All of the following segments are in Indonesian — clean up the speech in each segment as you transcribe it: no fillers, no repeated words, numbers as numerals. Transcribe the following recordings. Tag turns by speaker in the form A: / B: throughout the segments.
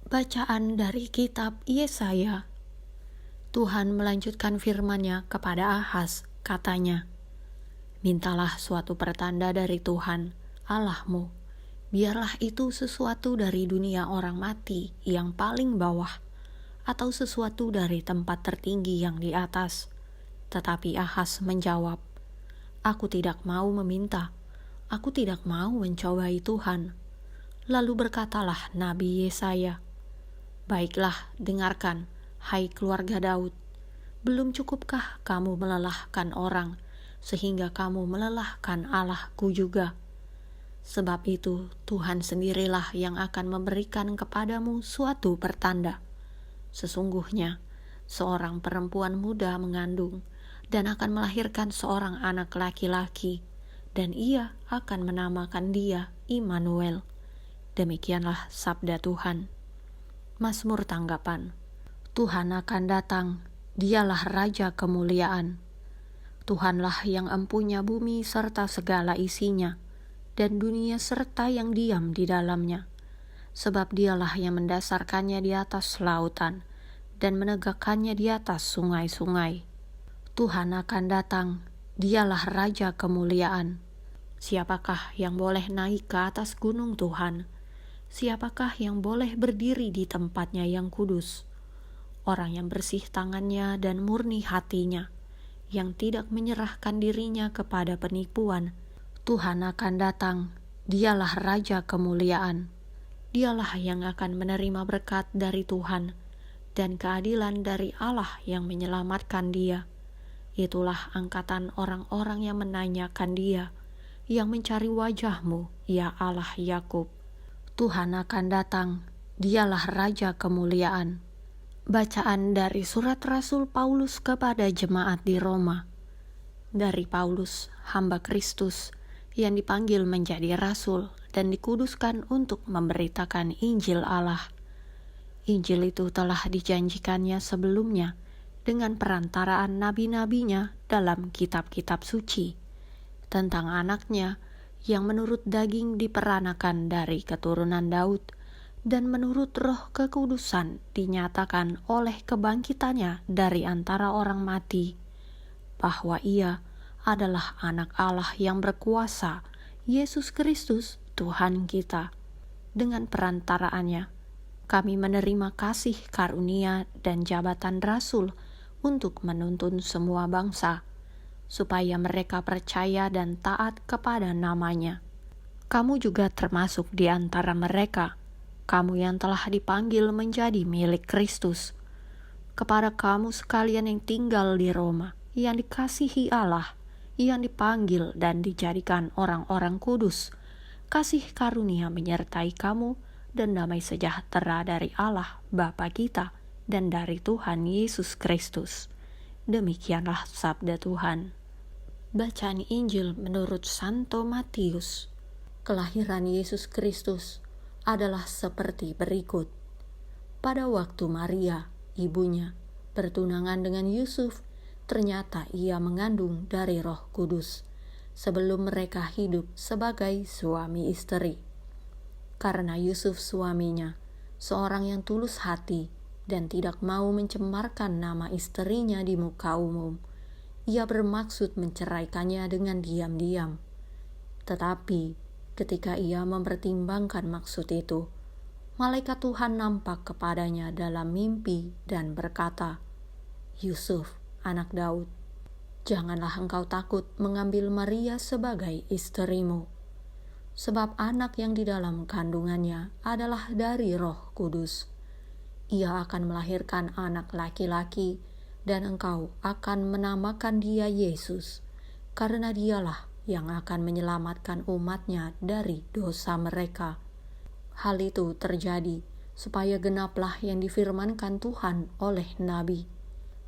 A: Bacaan dari kitab Yesaya. Tuhan melanjutkan firman-Nya kepada Ahaz, katanya, "Mintalah suatu pertanda dari Tuhan, Allahmu. Biarlah itu sesuatu dari dunia orang mati yang paling bawah, atau sesuatu dari tempat tertinggi yang di atas." Tetapi Ahaz menjawab, "Aku tidak mau meminta, aku tidak mau mencobai Tuhan." Lalu berkatalah Nabi Yesaya, "Baiklah, dengarkan, hai keluarga Daud. Belum cukupkah kamu melelahkan orang, sehingga kamu melelahkan Allahku juga? Sebab itu Tuhan sendirilah yang akan memberikan kepadamu suatu pertanda. Sesungguhnya, seorang perempuan muda mengandung dan akan melahirkan seorang anak laki-laki, dan ia akan menamakan dia Immanuel." Demikianlah sabda Tuhan. Mazmur tanggapan. Tuhan akan datang, dialah Raja kemuliaan. Tuhanlah yang empunya bumi serta segala isinya, dan dunia serta yang diam di dalamnya. Sebab dialah yang mendasarkannya di atas lautan, dan menegakkannya di atas sungai-sungai. Tuhan akan datang, dialah Raja kemuliaan. Siapakah yang boleh naik ke atas gunung Tuhan? Siapakah yang boleh berdiri di tempatnya yang kudus? Orang yang bersih tangannya dan murni hatinya, yang tidak menyerahkan dirinya kepada penipuan. Tuhan akan datang, dialah Raja kemuliaan. Dialah yang akan menerima berkat dari Tuhan, dan keadilan dari Allah yang menyelamatkan dia. Itulah angkatan orang-orang yang menanyakan dia, yang mencari wajah-Mu, ya Allah Yakub. Tuhan akan datang, dialah Raja kemuliaan. Bacaan dari surat Rasul Paulus kepada jemaat di Roma. Dari Paulus, hamba Kristus, yang dipanggil menjadi rasul dan dikuduskan untuk memberitakan Injil Allah. Injil itu telah dijanjikannya sebelumnya dengan perantaraan nabi-nabinya dalam kitab-kitab suci, tentang anaknya yang menurut daging diperanakan dari keturunan Daud, dan menurut Roh kekudusan dinyatakan oleh kebangkitannya dari antara orang mati, bahwa ia adalah anak Allah yang berkuasa, Yesus Kristus Tuhan kita. Dengan perantaraannya, kami menerima kasih karunia dan jabatan rasul untuk menuntun semua bangsa, supaya mereka percaya dan taat kepada namanya. Kamu juga termasuk di antara mereka, kamu yang telah dipanggil menjadi milik Kristus. Kepada kamu sekalian yang tinggal di Roma, yang dikasihi Allah, yang dipanggil dan dijadikan orang-orang kudus, kasih karunia menyertai kamu dan damai sejahtera dari Allah Bapa kita dan dari Tuhan Yesus Kristus. Demikianlah sabda Tuhan. Bacaan Injil menurut Santo Matius. Kelahiran Yesus Kristus adalah seperti berikut. Pada waktu Maria, ibunya, bertunangan dengan Yusuf, ternyata ia mengandung dari Roh Kudus, sebelum mereka hidup sebagai suami istri. Karena Yusuf suaminya, seorang yang tulus hati dan tidak mau mencemarkan nama istrinya di muka umum, ia bermaksud menceraikannya dengan diam-diam. Tetapi ketika ia mempertimbangkan maksud itu, malaikat Tuhan nampak kepadanya dalam mimpi dan berkata, "Yusuf, anak Daud, janganlah engkau takut mengambil Maria sebagai istrimu, sebab anak yang di dalam kandungannya adalah dari Roh Kudus. Ia akan melahirkan anak laki-laki, dan engkau akan menamakan dia Yesus, karena dialah yang akan menyelamatkan umatnya dari dosa mereka." Hal itu terjadi supaya genaplah yang difirmankan Tuhan oleh Nabi.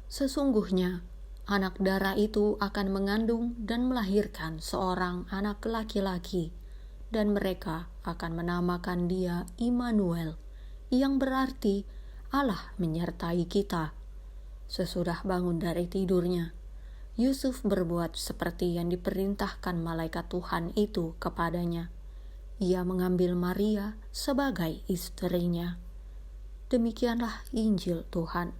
A: "Sesungguhnya anak darah itu akan mengandung dan melahirkan seorang anak laki-laki, dan mereka akan menamakan dia Immanuel, yang berarti Allah menyertai kita." Sesudah bangun dari tidurnya, Yusuf berbuat seperti yang diperintahkan malaikat Tuhan itu kepadanya. Ia mengambil Maria sebagai istrinya, Demikianlah Injil Tuhan.